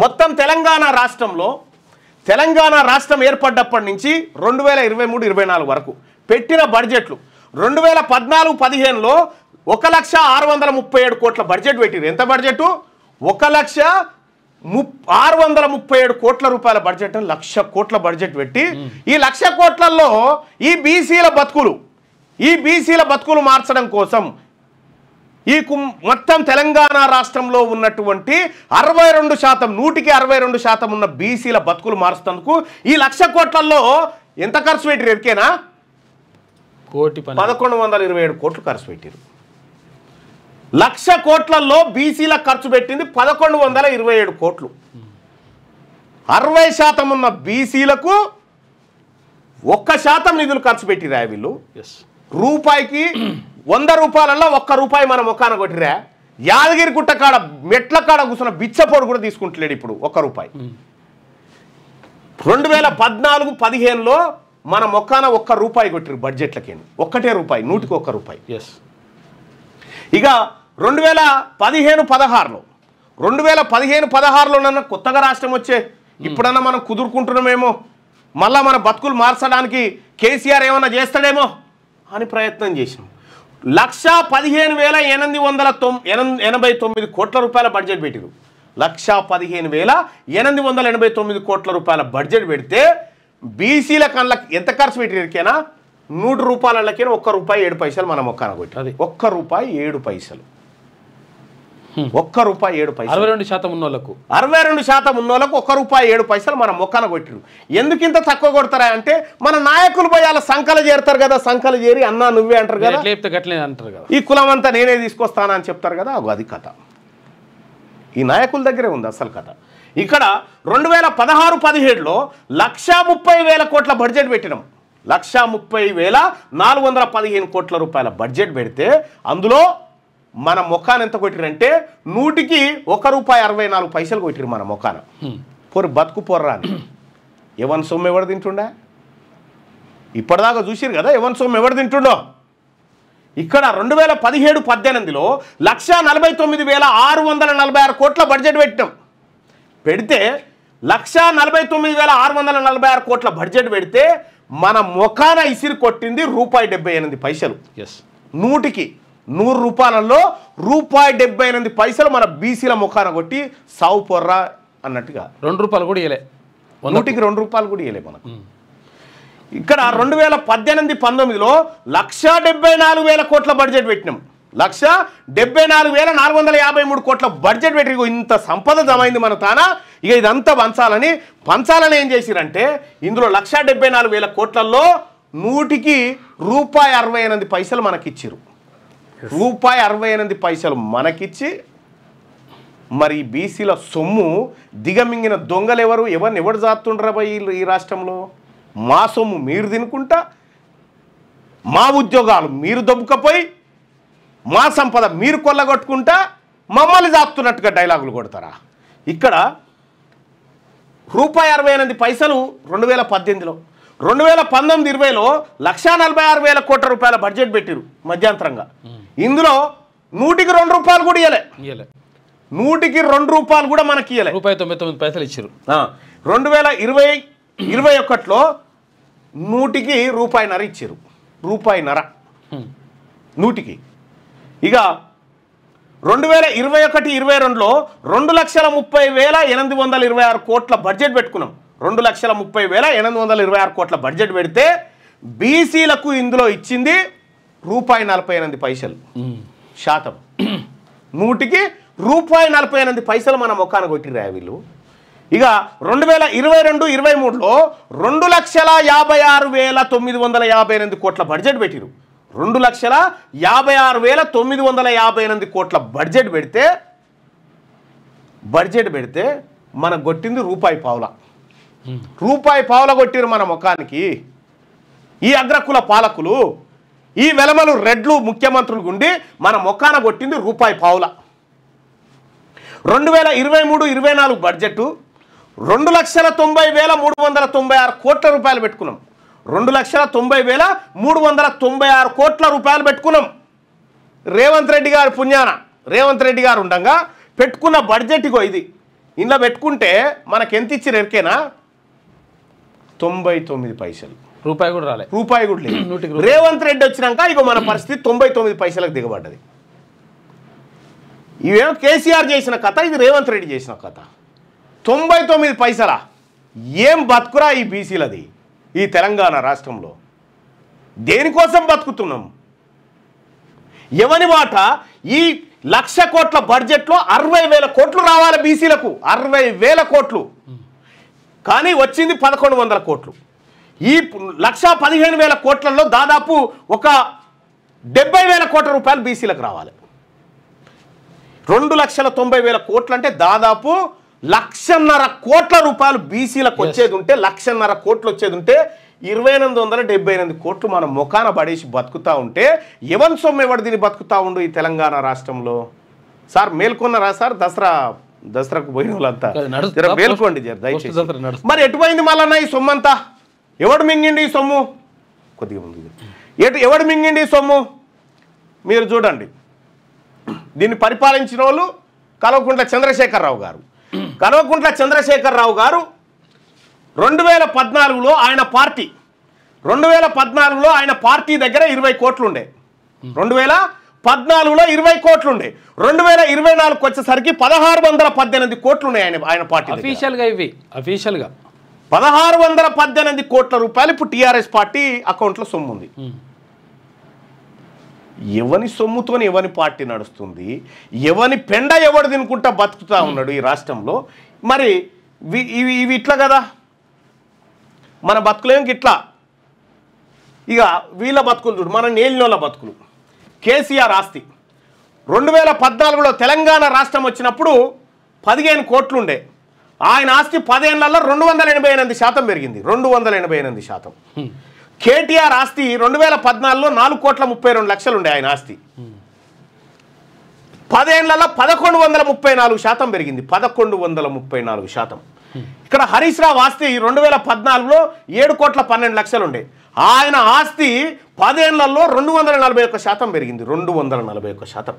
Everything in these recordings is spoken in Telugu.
మొత్తం తెలంగాణ రాష్ట్రం ఏర్పడ్డప్పటి నుంచి 2023-24 వరకు పెట్టిన బడ్జెట్లు 2014-15లో 1,637 కోట్ల బడ్జెట్ పెట్టిరు. ఎంత బడ్జెట్? 1,637 కోట్ల రూపాయల బడ్జెట్, 1,00,000 కోట్ల బడ్జెట్ పెట్టి ఈ 1,00,000 కోట్లలో ఈ బీసీల బతుకులు మార్చడం కోసం ఈ మొత్తం తెలంగాణ రాష్ట్రంలో ఉన్నటువంటి 62%, 162% ఉన్న బీసీల బతుకులు మార్చేందుకు ఈ 1,00,000 కోట్లలో ఎంత ఖర్చు పెట్టిరు? ఎరికేనా? 1,127 కోట్లు ఖర్చు పెట్టిరు. 1,00,000 కోట్లలో బీసీల ఖర్చు పెట్టింది 1,127 కోట్లు. 60% ఉన్న బీసీలకు 1% నిధులు ఖర్చు పెట్టిరా వీళ్ళు. రూపాయికి 100 రూపాయలలో 1 రూపాయి మన మొక్కాన కొట్టిరా. యాదగిరి గుట్ట కాడ మెట్ల కాడ కూర్చున్న బిచ్చపోడు కూడా తీసుకుంటలేడు ఇప్పుడు 1 రూపాయి. 2014-15లో మన మొక్కాన 1 రూపాయి కొట్టిరు బడ్జెట్లకి. 1 రూపాయి, 100కి 1 రూపాయి. ఇక 2015-16లో నన్న కొత్తగా రాష్ట్రం వచ్చే ఇప్పుడన్నా మనం కుదురుకుంటున్నామేమో, మళ్ళా మన బతుకులు మార్చడానికి కేసీఆర్ ఏమన్నా చేస్తాడేమో అని ప్రయత్నం చేసినాం. 1,15,889 కోట్ల రూపాయల బడ్జెట్ పెట్టిరు. 1,15,889 కోట్ల రూపాయల బడ్జెట్ పెడితే బీసీల కళ్ళకి ఎంత ఖర్చు పెట్టిరికేనా? 100 రూపాయలకేనా 1 రూపాయి 7 పైసలు మనం మొక్కాన కొట్టి. అది 1 రూపాయి 7 పైసలు. 1 రూపాయి 7 పైసలు. 62% ఉన్నోళ్ళకు 1 రూపాయి 7 పైసలు మనం మొక్కాన కొట్టిరు. ఎందుకు ఇంత తక్కువ కొడతారా అంటే మన నాయకులు పోయి అలా సంకలు చేరుతారు కదా, సంకలు చేరి అన్నా నువ్వే అంటారు కదా, ఈ కులం అంతా నేనే తీసుకొస్తానా అని చెప్తారు కదా. అది కథ ఈ నాయకుల దగ్గరే ఉంది అసలు కథ. ఇక్కడ 2016-17లో 1,30,000 కోట్ల బడ్జెట్ పెట్టినాం. 1,30,415 కోట్ల రూపాయల బడ్జెట్ పెడితే అందులో మన మొక్కాన ఎంత కొట్టిరంటే 100కి 1 రూపాయి 64 పైసలు కొట్టిరు మన మొక్కాన. బతుకు పొర్రా అని ఎవరి సొమ్ము ఎవరు తింటుండే? ఇప్పటిదాకా చూసిరు కదా ఎవరి సొమ్ము ఎవరు తింటుండో. ఇక్కడ 2017-18లో 1,49,646 కోట్ల బడ్జెట్ పెట్టినాం. పెడితే 1,49,646 కోట్ల బడ్జెట్ పెడితే మన మొఖాన ఇసిరి కొట్టింది ₹78. 100కి 100 రూపాయలలో ₹78 మన బీసీల మొఖాన కొట్టి సావు పొర్రా అన్నట్టుగా. 2 రూపాయలు కూడా ఇవ్వలే, 100కి 2 రూపాయలు కూడా ఇవ్వలే మనకు. ఇక్కడ 2018-19లో 1,74,000 కోట్ల బడ్జెట్ పెట్టినాం. 1,74,453 కోట్ల బడ్జెట్ పెట్టి ఇంత సంపద జమైంది మన తానా. ఇక ఇదంతా పంచాలని ఏం చేసిరంటే ఇందులో 1,74,000 కోట్లలో 100కి ₹68 మనకిచ్చిరు. ₹68 మనకిచ్చి మరి బీసీల సొమ్ము దిగమింగిన దొంగలు ఎవరిని జాతుండ్రా ఈ రాష్ట్రంలో? మా సొమ్ము మీరు తినుకుంటా, మా ఉద్యోగాలు మీరు దొబ్బుకపోయి, మా సంపద మీరు కొల్లగొట్టుకుంటా మమ్మల్ని జాతున్నట్టుగా డైలాగులు కొడతారా? ఇక్కడ ₹68 2018లో, 2019-20లో 1,46,000 కోట్ల రూపాయల బడ్జెట్ పెట్టిరు మధ్యంతరంగా. ఇందులో 100కి 2 రూపాయలు కూడా ఇవ్వలే. 100కి 2 రూపాయలు కూడా మనకి ఇవ్వలే. ₹99 ఇచ్చారు. 2020-21లో 100కి ₹1.5 ఇచ్చారు. ₹1.5 100కి. ఇక 2021-22లో 2,30,826 కోట్ల బడ్జెట్ పెట్టుకున్నాం. 2,30,826 కోట్ల బడ్జెట్ పెడితే బీసీలకు ఇందులో ఇచ్చింది ₹48 శాతం. 100కి ₹48 మన మొక్కాన కొట్టిరా వీళ్ళు. ఇక 2022-23లో 2,56,958 కోట్ల బడ్జెట్ పెట్టిరు. 2,56,958 కోట్ల బడ్జెట్ పెడితే మనకు కొట్టింది ₹1.5 కొట్టిరు మన ముఖానికి. ఈ అగ్రకుల పాలకులు, ఈ వెలమలు రెడ్లు ముఖ్యమంత్రులు గుండి మన ముఖాన కొట్టింది ₹1.5. 2023-24 బడ్జెట్ 2,90,396 కోట్ల రూపాయలు పెట్టుకున్నాం. 2,90,396 కోట్ల రూపాయలు పెట్టుకున్నాం. రేవంత్ రెడ్డి గారు పుణ్యాన రేవంత్ రెడ్డి గారు ఉండగా పెట్టుకున్న బడ్జెట్ ఇగో ఇది. ఇంట్లో పెట్టుకుంటే మనకు ఎంత ఇచ్చారు ఎరికేనా 99 పైసలు. రూపాయి కూడా రాలేదు. రూపాయి కూడా లేదు. రేవంత్ రెడ్డి వచ్చినాక ఇక మన పరిస్థితి 99 పైసలకు దిగబడ్డది. ఇవేమో కేసీఆర్ చేసిన కథ, ఇది రేవంత్ రెడ్డి చేసిన కథ. 99 పైసలా? ఏం బతుకురా ఈ బీసీలది ఈ తెలంగాణ రాష్ట్రంలో? దేనికోసం బతుకుతున్నాం? ఎవని మాట? ఈ 1,00,000 కోట్ల బడ్జెట్లో 60,000 కోట్లు రావాలి బీసీలకు, 60,000 కోట్లు. కానీ వచ్చింది 1,100 కోట్లు. ఈ 1,15,000 కోట్లలో దాదాపు ఒక 70,000 కోట్ల రూపాయలు బీసీలకు రావాలి. 2,90,000 కోట్లు అంటే దాదాపు 1,50,000 కోట్ల రూపాయలు బీసీలకు వచ్చేది ఉంటే, 1,50,000 కోట్లు వచ్చేది ఉంటే 2,878 కోట్లు మనం ముఖాన పడేసి బతుకుతా ఉంటే ఎవరి సొమ్ము ఎవడు దీన్ని బతుకుతా ఉండు ఈ తెలంగాణ రాష్ట్రంలో? సార్ మేల్కొన్నారా సార్? దసరాకు పోయిన వాళ్ళంతా మేల్కోండి దయచేసి. మరి ఎటుపోయింది మళ్ళీ ఈ సొమ్ము అంతా? ఎవడు మింగిండి ఈ సొమ్ము? కొద్దిగా ముందు ఎవడు మింగిండి ఈ సొమ్ము? మీరు చూడండి. దీన్ని పరిపాలించిన వాళ్ళు కల్వకుంట్ల చంద్రశేఖరరావు గారు. కల్వకుంట్ల చంద్రశేఖరరావు గారు 2014లో ఆయన పార్టీ 2014లో ఆయన పార్టీ దగ్గర 20 కోట్లు ఉండే. 2014లో 20 కోట్లు ఉండే. 2024కి వచ్చేసరికి 1,618 కోట్లు ఉన్నాయి ఆయన పార్టీ. అఫీషియల్గా ఇవి అఫీషియల్గా 1,618 కోట్ల రూపాయలు ఇప్పుడు టీఆర్ఎస్ పార్టీ అకౌంట్లో సొమ్ము ఉంది. ఎవని సొమ్ముతోని ఎవని పార్టీ నడుస్తుంది? ఎవని పెండ ఎవడు తినుకుంటా బతుకుతా ఉన్నాడు ఈ రాష్ట్రంలో? మరి ఇవి ఇట్లా కదా, మన బతుకులేం ఇట్లా. ఇక వీళ్ళ బతుకులు చూడు, మన నేలినోళ్ళ బతుకులు. కేసీఆర్ ఆస్తి 2014లో తెలంగాణ రాష్ట్రం వచ్చినప్పుడు 15 కోట్లు ఉండే. ఆయన ఆస్తి 10 ఏళ్లలో 288% పెరిగింది. 288%. కేటీఆర్ ఆస్తి 2014లో 4,32,00,000 ఉండే ఆయన ఆస్తి. 10 ఏళ్లలో 1,134% పెరిగింది. 1,134%. ఇక్కడ హరీష్ రావు ఆస్తి 2014లో 7,12,00,000 ఉండే. ఆయన ఆస్తి 10 ఏళ్లలో 241% పెరిగింది. 241%.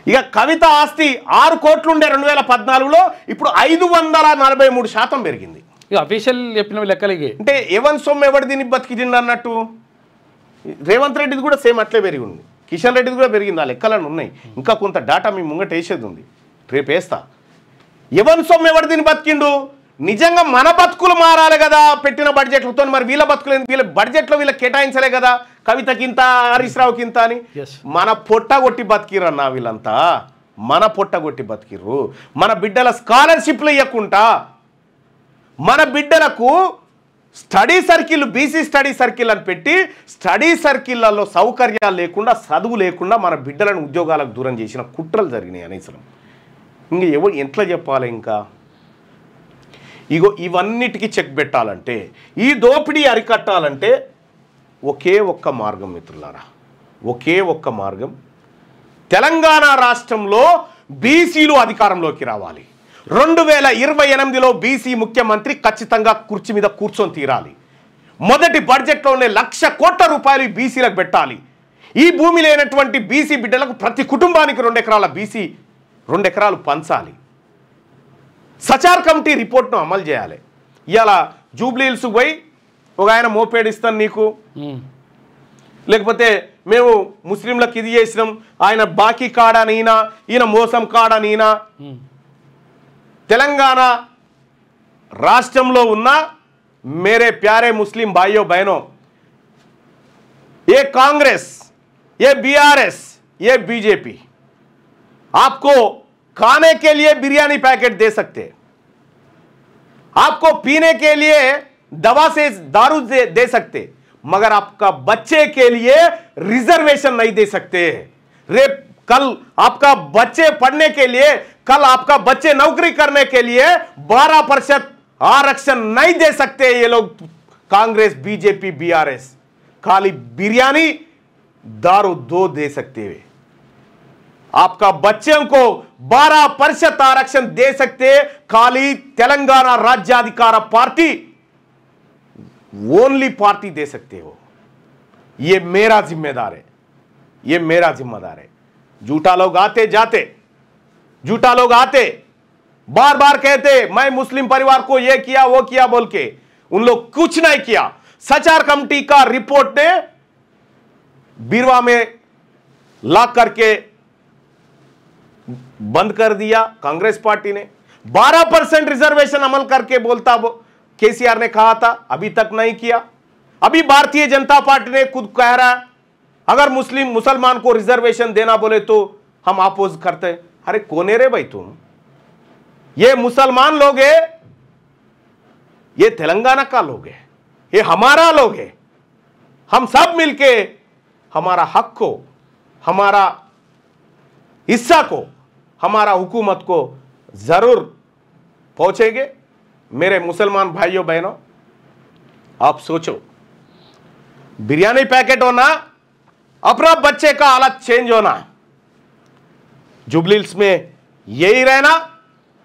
ఇక కవిత ఆస్తి 6 కోట్లు ఉండే 2014లో, ఇప్పుడు 543% పెరిగింది. అఫీషియల్ చెప్పిన లెక్కలకి అంటే ఎవరి సొమ్ము ఎవడు దీన్ని బతికింది అన్నట్టు. రేవంత్ రెడ్డిది కూడా సేమ్ అట్లే పెరిగి ఉంది. కిషన్ రెడ్డిది కూడా పెరిగింది. ఆ లెక్కలను ఉన్నాయి. ఇంకా కొంత డేటా మీ ముంగట వేసేది ఉంది, రేపు వేస్తా. ఎవరి సొమ్ము ఎవడు దీన్ని బతికిండు? నిజంగా మన బతుకులు మారాలి కదా పెట్టిన బడ్జెట్లతో. మరి వీళ్ళ బతుకులు వీళ్ళ బడ్జెట్లో వీళ్ళకి కేటాయించలే కదా, కవితకింత హరీష్ రావుకింత అని. మన పొట్ట కొట్టి బతికిరన్నా వీళ్ళంతా, మన పొట్ట కొట్టి బతికిర్రు. మన బిడ్డల స్కాలర్షిప్లు ఇవ్వకుండా, మన బిడ్డలకు study circle, BC study circle అని పెట్టి స్టడీ సర్కిళ్లలో సౌకర్యాలు లేకుండా, చదువు లేకుండా మన బిడ్డలను ఉద్యోగాలకు దూరం చేసిన కుట్రలు జరిగినాయి అనేసరం. ఇంక ఎవరు ఎట్లా చెప్పాలి? ఇంకా ఇగో ఇవన్నిటికీ చెక్ పెట్టాలంటే, ఈ దోపిడీ అరికట్టాలంటే ఒకే ఒక్క మార్గం మిత్రులారా, ఒకే ఒక్క మార్గం. తెలంగాణ రాష్ట్రంలో బీసీలు అధికారంలోకి రావాలి. 2028లో బీసీ ముఖ్యమంత్రి ఖచ్చితంగా కుర్చీ మీద కూర్చొని తీరాలి. మొదటి బడ్జెట్లోనే 1,00,000 కోట్ల రూపాయలు బీసీలకు పెట్టాలి. ఈ భూమి లేనటువంటి బీసీ బిడ్డలకు ప్రతి కుటుంబానికి 2 ఎకరాల బీసీ 2 ఎకరాలు పంచాలి. సచార్ కమిటీ రిపోర్ట్ను అమలు చేయాలి. ఇవాళ జూబ్లీహిల్స్ పోయి ఒక ఆయన మోపేడ్ ఇస్తాను నీకు, లేకపోతే మేము ముస్లింలకు ఇది చేసినాం, ఆయన బాకీ కాడని ఈయన మోసం కాడని తెలంగాణ రాష్ట్రంలో ఉన్న मेरे प्यारे मुस्लिम भाइयों बहनों, ये कांग्रेस, ये बीआरएस, ये बीजेपी आपको खाने के लिए बिरयानी पैकेट दे सकते, आपको पीने के लिए दवा से दारू दे सकते, मगर आपका बच्चे के लिए रिजर्वेशन नहीं दे सकते। कल आपका बच्चे पढ़ने के लिए, कल आपका बच्चे नौकरी करने के लिए 12% आरक्षण नहीं दे सकते ये लोग कांग्रेस, बीजेपी, बीआरएस। खाली बिरयानी दारू 2 दे सकते हैं। आपका बच्चों को 12% आरक्षण दे सकते खाली तेलंगाना राज्याधिकार पार्टी, ओनली पार्टी दे सकते हो। ये मेरा जिम्मेदार है, ये मेरा जिम्मेदार है। झूठा लोग आते जाते, झूठा लोग आते बार बार कहते मैं मुस्लिम परिवार को ये किया वो किया बोल के, उन लोग कुछ नहीं किया। सचार कमेटी का रिपोर्ट ने बीरवा में लॉक करके बंद कर दिया कांग्रेस पार्टी ने। 12% रिजर्वेशन अमल करके बोलता केसीआर ने कहा था, अभी तक नहीं किया। अभी भारतीय जनता पार्टी ने खुद कह रहा है अगर मुसलमान को रिजर्वेशन देना बोले तो हम अपोज करते हैं। अरे कौन है रे भाई तुम? ये मुसलमान लोग है, ये तेलंगाना का लोग है, ये हमारा लोग है। हम सब मिलके हमारा हक को, हमारा हिस्सा को, हमारा हुकूमत को जरूर पहुंचेंगे। मेरे मुसलमान भाइयों बहनों, आप सोचो, बिरयानी पैकेट होना, अपना बच्चे का हालत चेंज होना, जुबली हिल्स में यही रहना,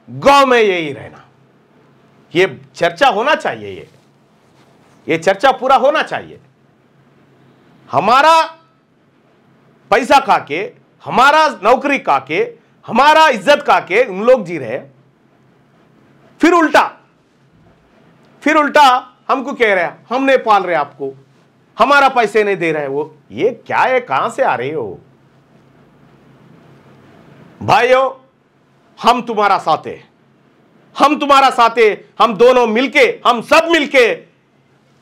गांव में यही रहना, ये चर्चा होना चाहिए। ये चर्चा पूरा होना चाहिए। हमारा पैसा खाके, हमारा नौकरी खाके, हमारा इज्जत खाके उन लोग जी रहे, फिर उल्टा हमको कह रहे हैं हमने पाल रहे आपको, हमारा पैसे नहीं दे रहे। वो ये क्या है? कहां से आ रहे हो भाइयों? हम तुम्हारा साथ है, हम तुम्हारा साथ है। हम दोनों मिलके, हम सब मिलके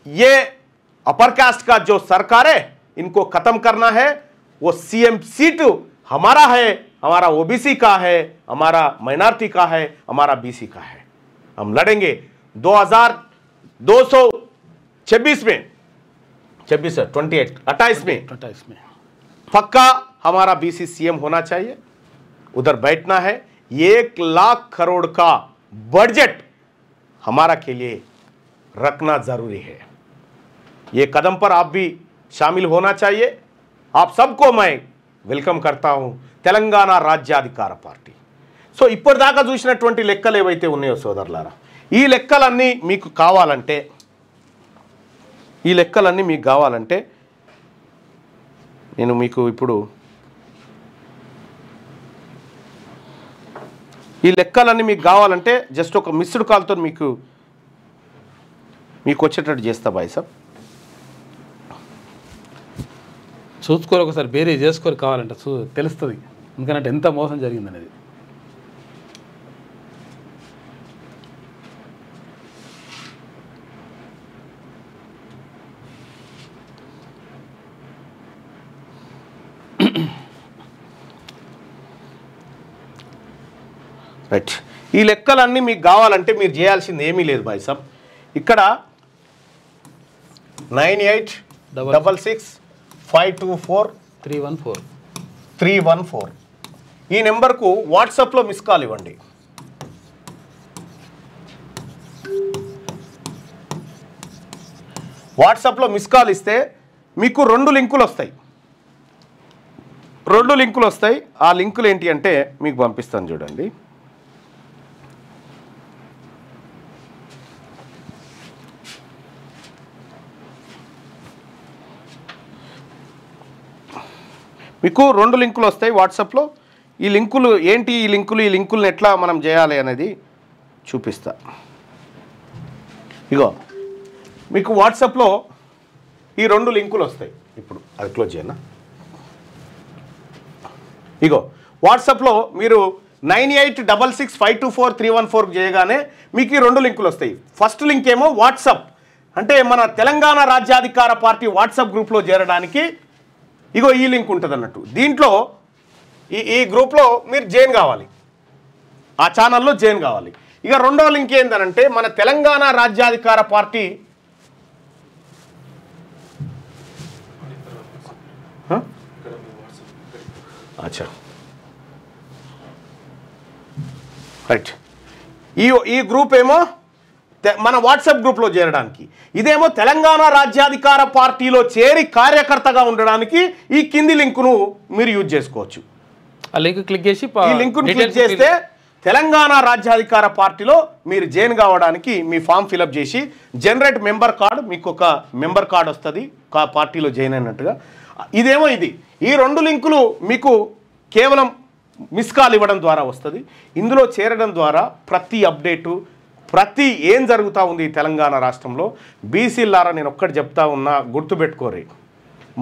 ये अपर कास्ट का जो सरकार है इनको खत्म करना है। वो सीएम सीट हमारा है, हमारा ओबीसी का है, हमारा माइनॉरिटी का है, हमारा बीसी का है। हम लड़ेंगे 2226 में, 28 में पक्का हमारा बीसी सीएम होना चाहिए। उधर बैठना है। 1 लाख करोड़ का बजट हमारा के लिए रखना जरूरी है। ये कदम पर आप भी शामिल होना चाहिए। आप सबको मैं వెల్కమ్ करता हूं తెలంగాణ రాజ్యాధికార పార్టీ। సో ఇప్పటిదాకా చూసినటువంటి లెక్కలు ఏవైతే ఉన్నాయో సోదరులారా, ఈ లెక్కలన్నీ మీకు కావాలంటే నేను మీకు ఇప్పుడు ఈ లెక్కలన్నీ మీకు కావాలంటే జస్ట్ ఒక మిస్డ్ కాల్తో మీకు వచ్చేటట్టు చేస్తా బాయ్ సాబ్। చూసుకోరు ఒకసారి బేరీ చేసుకోరు కావాలంటే తెలుస్తుంది, ఎందుకంటే ఎంత మోసం జరిగిందనేది। రైట్, ఈ లెక్కలన్నీ మీకు కావాలంటే మీరు చేయాల్సింది ఏమీ లేదు బాయ్ సాబ్। ఇక్కడ 9866524314 ఈ నెంబర్కు వాట్సాప్లో మిస్ కాల్ ఇవ్వండి। వాట్సాప్లో మిస్ కాల్ ఇస్తే మీకు 2 లింకులు వస్తాయి। ఆ లింకులు ఏంటి అంటే మీకు పంపిస్తాను చూడండి। మీకు 2 లింకులు వస్తాయి వాట్సాప్లో। ఈ లింకులు ఏంటి? ఈ లింకులను ఎట్లా మనం చేయాలి అనేది చూపిస్తా। ఇగో మీకు వాట్సాప్లో ఈ 2 లింకులు వస్తాయి। ఇప్పుడు అది క్లోజ్ చేయనా? ఇగో వాట్సాప్లో మీరు 9866524314 చేయగానే మీకు ఈ 2 లింకులు వస్తాయి। ఫస్ట్ లింక్ ఏమో వాట్సాప్, అంటే మన తెలంగాణ రాజ్యాధికార పార్టీ వాట్సాప్ గ్రూప్లో చేరడానికి ఇగో ఈ లింక్ ఉంటుంది అన్నట్టు। దీంట్లో ఈ గ్రూప్లో మీరు జాయిన్ కావాలి, ఆ ఛానల్లో జాయిన్ కావాలి। ఇక రెండో లింక్ ఏంటంటే మన తెలంగాణ రాజ్యాధికార పార్టీ అచ్చా రైట్, ఈ గ్రూప్ ఏమో మన వాట్సాప్ గ్రూప్లో చేరడానికి, ఇదేమో తెలంగాణ రాజ్యాధికార పార్టీలో చేరి కార్యకర్తగా ఉండడానికి ఈ కింది లింకును మీరు యూజ్ చేసుకోవచ్చు। ఆ లింక్ క్లిక్ చేసి ఈ లింకును క్లిక్ చేస్తే తెలంగాణ రాజ్యాధికార పార్టీలో మీరు జాయిన్ కావడానికి మీ ఫామ్ ఫిలప్ చేసి జనరేట్ మెంబర్ కార్డ్, మీకు ఒక మెంబర్ కార్డ్ వస్తుంది పార్టీలో జాయిన్ అయినట్టుగా। ఇదేమో ఈ 2 లింకులు మీకు కేవలం మిస్ కాల్ ఇవ్వడం ద్వారా వస్తుంది. ఇందులో చేరడం ద్వారా ప్రతి అప్డేటు ప్రతి ఏం జరుగుతూ ఉంది తెలంగాణ రాష్ట్రంలో. బీసీలారా నేను ఒక్కటి చెప్తా ఉన్నా, గుర్తుపెట్టుకోరే,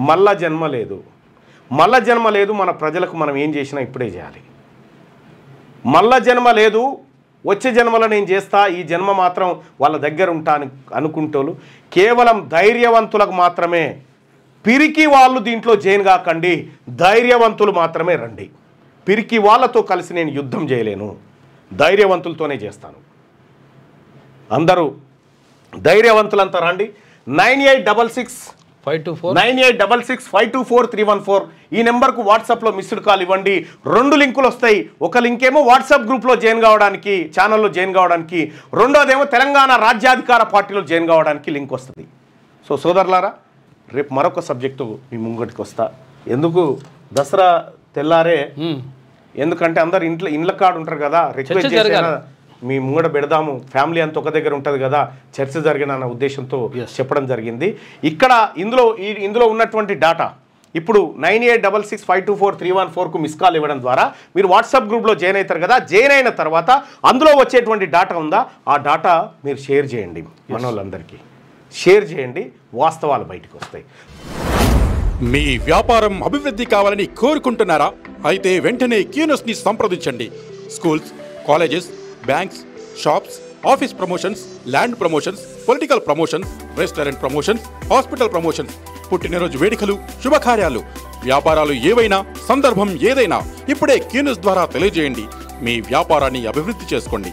మళ్ళా జన్మ లేదు, మళ్ళా జన్మ లేదు. మన ప్రజలకు మనం ఏం చేసినా ఇప్పుడే చేయాలి. మళ్ళా జన్మ లేదు, వచ్చే జన్మలో నేను చేస్తా, ఈ జన్మ మాత్రం వాళ్ళ దగ్గర ఉంటా అనుకుంటోళ్ళు కేవలం ధైర్యవంతులకు మాత్రమే. పిరికి వాళ్ళు దీంట్లో జైన్ కాకండి, ధైర్యవంతులు మాత్రమే రండి. పిరికి వాళ్ళతో కలిసి నేను యుద్ధం చేయలేను, ధైర్యవంతులతోనే చేస్తాను. అందరూ ధైర్యవంతులంతా రండి. 9866524314 ఈ నెంబర్కు వాట్సాప్లో మిస్డ్ కాల్ ఇవ్వండి. 2 లింకులు వస్తాయి. ఒక లింక్ ఏమో వాట్సాప్ గ్రూప్లో జాయిన్ కావడానికి, ఛానల్లో జాయిన్ కావడానికి, రెండోదేమో తెలంగాణ రాజ్యాధికార పార్టీలో జాయిన్ కావడానికి లింక్ వస్తుంది. సో సోదరులారా, రేపు మరొక సబ్జెక్టు మీ ముంగటికి వస్తా. ఎందుకు దసరా తెల్లారే, ఎందుకంటే అందరు ఇండ్ల కాడు ఉంటారు కదా, రిక్వెస్ట్ చేసిన మీ ముంగడ పెడదాము, ఫ్యామిలీ అంతా ఒక దగ్గర ఉంటుంది కదా, చర్చ జరిగిన అన్న ఉద్దేశంతో చెప్పడం జరిగింది. ఇక్కడ ఇందులో ఉన్నటువంటి డాటా ఇప్పుడు 9866524314కు మిస్ కాల్ ఇవ్వడం ద్వారా మీరు వాట్సాప్ గ్రూప్లో జాయిన్ అవుతారు కదా. జాయిన్ అయిన తర్వాత అందులో వచ్చేటువంటి డాటా ఉందా, ఆ డాటా మీరు షేర్ చేయండి, మన వాళ్ళందరికీ షేర్ చేయండి, వాస్తవాలు బయటకు వస్తాయి. మీ వ్యాపారం అభివృద్ధి కావాలని కోరుకుంటున్నారా? అయితే వెంటనే క్యూనస్ని సంప్రదించండి. Schools, colleges, banks, shops, office promotions, land promotions, political promotions, restaurant promotions, hospital promotions, పుట్టినరోజు వేడుకలు, శుభకార్యాలు, వ్యాపారాలు ఏవైనా, సందర్భం ఏదైనా ఇప్పుడే క్యూనస్ ద్వారా తెలియజేయండి. మీ వ్యాపారాన్ని అభివృద్ధి చేసుకోండి.